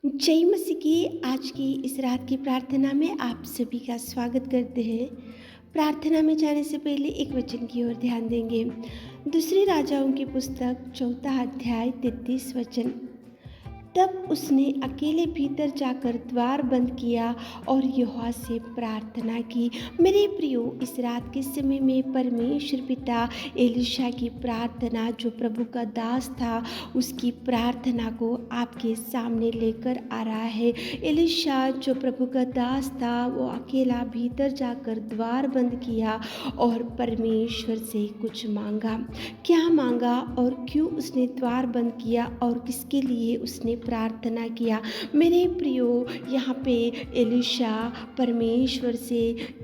जय मसीह की आज की इस रात की प्रार्थना में आप सभी का स्वागत करते हैं। प्रार्थना में जाने से पहले एक वचन की ओर ध्यान देंगे। दूसरी राजाओं की पुस्तक 4 अध्याय 33 वचन। तब उसने अकेले भीतर जाकर द्वार बंद किया और यहोवा से प्रार्थना की। मेरे प्रियो, इस रात के समय में परमेश्वर पिता एलिशा की प्रार्थना, जो प्रभु का दास था, उसकी प्रार्थना को आपके सामने लेकर आ रहा है। एलिशा जो प्रभु का दास था, वो अकेला भीतर जाकर द्वार बंद किया और परमेश्वर से कुछ मांगा। क्या मांगा और क्यों उसने द्वार बंद किया और किसके लिए उसने प्रार्थना किया? मेरे प्रियो, यहाँ पे एलिशा परमेश्वर से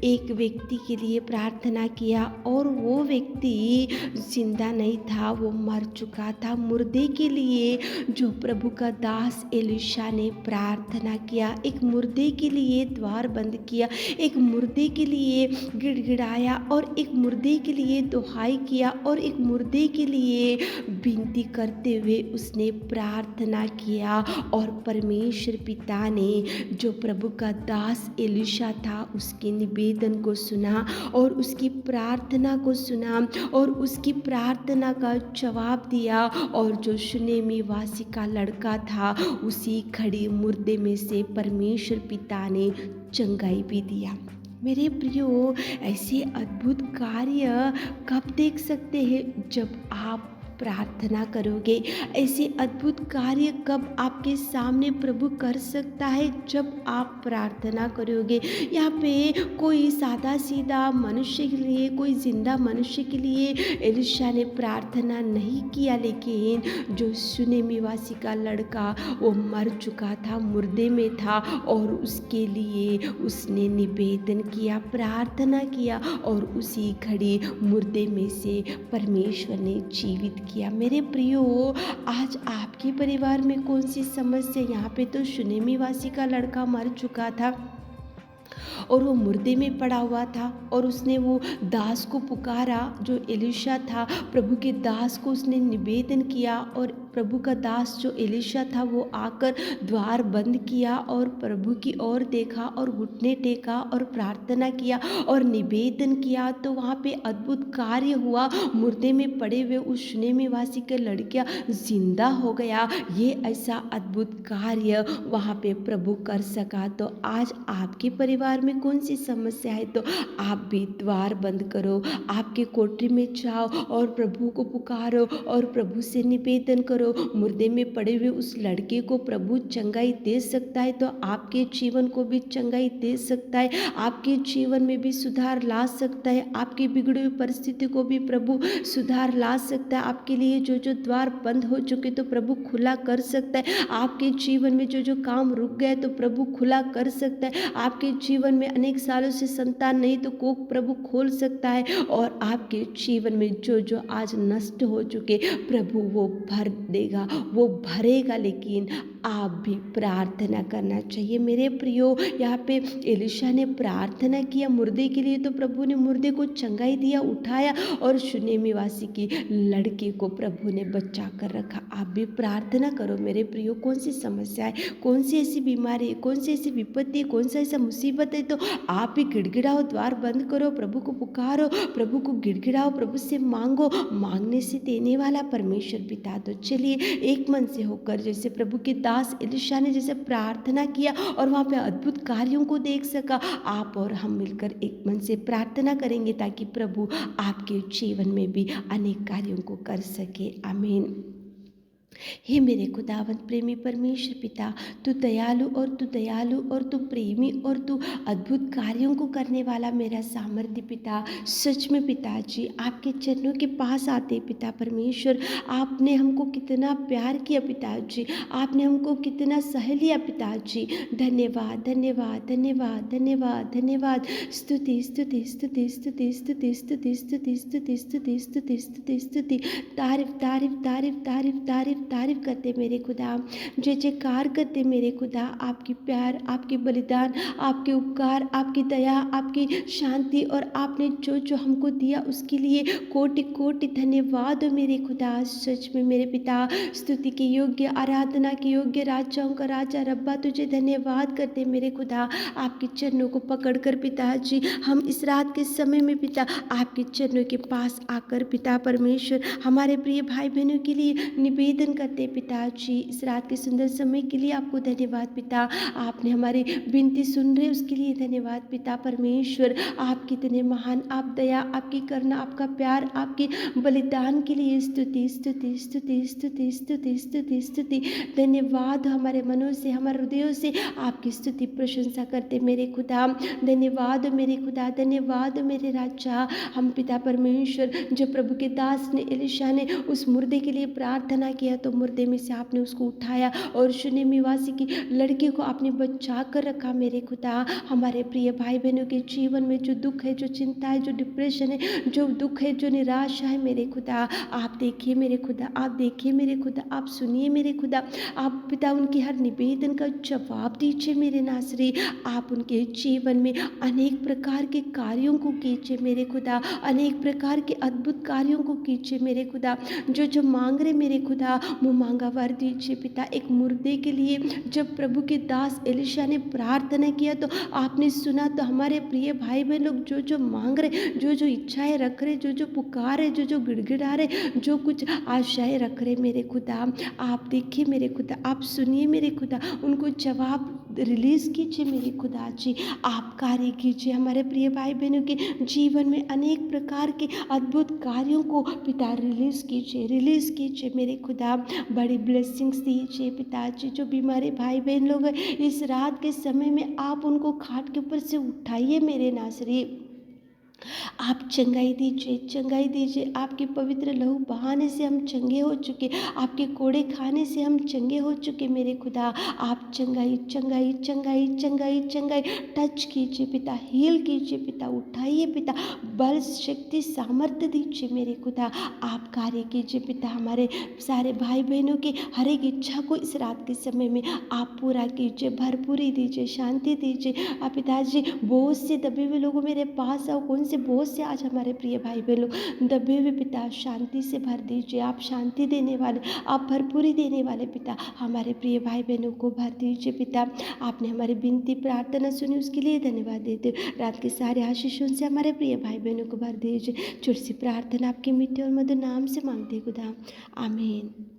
एक व्यक्ति के लिए प्रार्थना किया और वो व्यक्ति जिंदा नहीं था, वो मर चुका था। मुर्दे के लिए जो प्रभु का दास एलिशा ने प्रार्थना किया, एक मुर्दे के लिए द्वार बंद किया, एक मुर्दे के लिए गिड़गिड़ाया और एक मुर्दे के लिए दुहाई किया और एक मुर्दे के लिए विनती करते हुए उसने प्रार्थना किया। और परमेश्वर पिता ने जो प्रभु का दास एलिशा था, उसके निवेदन को सुना और उसकी प्रार्थना को सुना और उसकी प्रार्थना का जवाब दिया। और जो शुनेमी वासी का लड़का था, उसी खड़ी मुर्दे में से परमेश्वर पिता ने चंगाई भी दिया। मेरे प्रियो, ऐसे अद्भुत कार्य कब देख सकते हैं? जब आप प्रार्थना करोगे। ऐसे अद्भुत कार्य कब आपके सामने प्रभु कर सकता है? जब आप प्रार्थना करोगे। यहाँ पे कोई सादा सीधा मनुष्य के लिए, कोई जिंदा मनुष्य के लिए एलिशा ने प्रार्थना नहीं किया, लेकिन जो शुनेमी वासी का लड़का, वो मर चुका था, मुर्दे में था और उसके लिए उसने निवेदन किया, प्रार्थना किया और उसी घड़ी मुर्दे में से परमेश्वर ने जीवित किया। मेरे प्रियो, आज आपके परिवार में कौन सी समस्या? यहाँ पे तो शुनेमी वासी का लड़का मर चुका था और वो मुर्दे में पड़ा हुआ था और उसने वो दास को पुकारा, जो एलिशा था, प्रभु के दास को उसने निवेदन किया और प्रभु का दास जो एलिशा था, वो आकर द्वार बंद किया और प्रभु की ओर देखा और घुटने टेका और प्रार्थना किया और निवेदन किया। तो वहाँ पे अद्भुत कार्य हुआ। मुर्दे में पड़े हुए उस शुनेमी वासी के लड़का जिंदा हो गया। ये ऐसा अद्भुत कार्य वहाँ पे प्रभु कर सका। तो आज आपके परिवार में कौन सी समस्या है, तो आप भी द्वार बंद करो, आपके कोठरी में जाओ और प्रभु को पुकारो और प्रभु से निवेदन करो। मुर्दे में पड़े हुए उस लड़के को प्रभु चंगाई दे सकता है, तो आपके जीवन को भी चंगाई दे सकता है, आपके जीवन में भी सुधार ला सकता है, आपकी बिगड़ी हुई परिस्थिति को भी प्रभु सुधार ला सकता है। आपके लिए जो जो द्वार बंद हो चुके तो प्रभु खुला कर सकता है। आपके जीवन में जो जो काम रुक गए तो प्रभु खुला कर सकता है। आपके जीवन में अनेक सालों से संतान नहीं तो कोख प्रभु खोल सकता है। और आपके जीवन में जो जो आज नष्ट हो चुके, प्रभु वो भर देगा, वो भरेगा। लेकिन आप भी प्रार्थना करना चाहिए। मेरे प्रियो, यहाँ पे एलिशा ने प्रार्थना किया मुर्दे के लिए, तो प्रभु ने मुर्दे को चंगाई दिया, उठाया और शुनेमी वासी की लड़के को प्रभु ने बचा कर रखा। आप भी प्रार्थना करो मेरे प्रियो। कौन सी समस्या है, कौन सी ऐसी बीमारी है, कौन सी ऐसी विपत्ति, कौन सा ऐसा मुसीबत है, तो आप भी गिड़गिड़ाओ, द्वार बंद करो, प्रभु को पुकारो, प्रभु को गिड़गिड़ाओ, प्रभु से मांगो। मांगने से देने वाला परमेश्वर पिता। तो चलिए एक मन से होकर, जैसे प्रभु के दास एलिशा ने जैसे प्रार्थना किया और वहाँ पे अद्भुत कार्यों को देख सका, आप और हम मिलकर एक मन से प्रार्थना करेंगे ताकि प्रभु आपके जीवन में भी अनेक कार्यों को कर सके। आमीन। हे मेरे खुदावंत प्रेमी परमेश्वर पिता, तू दयालु और तू प्रेमी और तू अद्भुत कार्यों को करने वाला मेरा सामर्थ्य पिता। सच में पिताजी, आपके चरणों के पास आते पिता परमेश्वर, आपने हमको कितना प्यार किया पिताजी, आपने हमको कितना सह लिया पिताजी। धन्यवाद धन्यवाद धन्यवाद धन्यवाद धन्यवाद। स्तुति स्तुति स्तुति स्तुति स्तुति स्तुति स्तुति स्तुति स्तुति स्तुति स्तुति स्तुति। तारीफ तारीफ तारीफ तारीफ तारीफ तारीफ करते मेरे खुदा, जय जयकार करते मेरे खुदा। आपकी प्यार, आपकी बलिदान, आपके उपकार, आपकी दया, आपकी शांति और आपने जो जो हमको दिया उसके लिए कोटि कोटि धन्यवाद हो मेरे खुदा। सच में मेरे पिता, स्तुति के योग्य, आराधना के योग्य, राजाओं का राजा रब्बा तुझे धन्यवाद करते मेरे खुदा। आपके चरणों को पकड़कर पिताजी हम इस रात के समय में पिता आपके चरणों के पास आकर पिता परमेश्वर हमारे प्रिय भाई बहनों के लिए निवेदन करते पिताजी। इस रात के सुंदर समय के लिए आपको धन्यवाद पिता। आपने हमारी विनती सुन रहे उसके लिए धन्यवाद पिता परमेश्वर। आप कितने महान, आप दया, आपकी करुणा, आपका प्यार, आपके बलिदान के लिए स्तुति स्तुति स्तुति स्तुति स्तुति स्तुति स्तुति। धन्यवाद हमारे मनों से, हमारे हृदयों से आपकी स्तुति प्रशंसा करते मेरे खुदा। धन्यवाद मेरे खुदा, धन्यवाद मेरे राजा। हम पिता परमेश्वर, जो प्रभु के दास ने एलीशा ने उस मुर्दे के लिए प्रार्थना किया तो मुर्दे में से आपने उसको उठाया और शूनेम निवासी की लड़की को आपने बचा कर रखा मेरे खुदा। हमारे प्रिय भाई बहनों के जीवन में जो दुख है, जो चिंता है, जो डिप्रेशन है, जो दुख है, जो निराशा है मेरे खुदा, आप देखिए मेरे खुदा, आप देखिए मेरे खुदा, आप सुनिए मेरे खुदा। आप पिता उनकी हर निवेदन का जवाब दीजिए मेरे नासरी। आप उनके जीवन में अनेक प्रकार के कार्यों को कीजिए मेरे खुदा, अनेक प्रकार के अद्भुत कार्यों को कीजिए मेरे खुदा। जो जो मांग रहे मेरे खुदा वो मांगा वर दीजिए पिता। एक मुर्दे के लिए जब प्रभु के दास एलीशा ने प्रार्थना किया तो आपने सुना, तो हमारे प्रिय भाई बहन लोग जो जो मांग रहे, जो जो इच्छाएं रख रहे, जो जो पुकार है, जो जो गिड़गिड़ा रहे, जो कुछ आशाएं रख रहे मेरे खुदा, आप देखिए मेरे खुदा, आप सुनिए मेरे खुदा, उनको जवाब रिलीज कीजिए मेरे खुदा जी। आप कार्य कीजिए हमारे प्रिय भाई बहनों के जीवन में, अनेक प्रकार के अद्भुत कार्यों को पिता रिलीज कीजिए मेरे खुदा। बड़ी ब्लेसिंग्स दीजिए पिताजी। जो बीमारी भाई बहन लोग हैं इस रात के समय में आप उनको खाट के ऊपर से उठाइए मेरे नासरी। आप चंगाई दीजिए। आपके पवित्र लहू बहाने से हम चंगे हो चुके, आपके कोड़े खाने से हम चंगे हो चुके मेरे खुदा। आप चंगाई टच कीजिए पिता, हील कीजिए पिता, उठाइए पिता, बल शक्ति सामर्थ्य दीजिए मेरे खुदा। आप कार्य कीजिए पिता। हमारे सारे भाई बहनों की हर एक इच्छा को इस रात के समय में आप पूरा कीजिए, भरपूरी दीजिए, शांति दीजिए। आप पिताजी बोझ से दबे हुए लोगों मेरे पास आओ। कौन से बोझ से आज हमारे प्रिय भाई बहन लोग दबे हुए पिता, शांति से भर दीजिए। आप शांति देने वाले, आप भरपूरी देने वाले पिता, हमारे प्रिय भाई बहनों को भर दीजिए पिता। आपने हमारी विनती प्रार्थना सुनी उसके लिए धन्यवाद देते हो। रात के सारे आशीषों से हमारे प्रिय भाई बहनों को भर दीजिए। छोटी सी प्रार्थना आपके मीठे और मधुर नाम से मांगते खुदा, आमीन।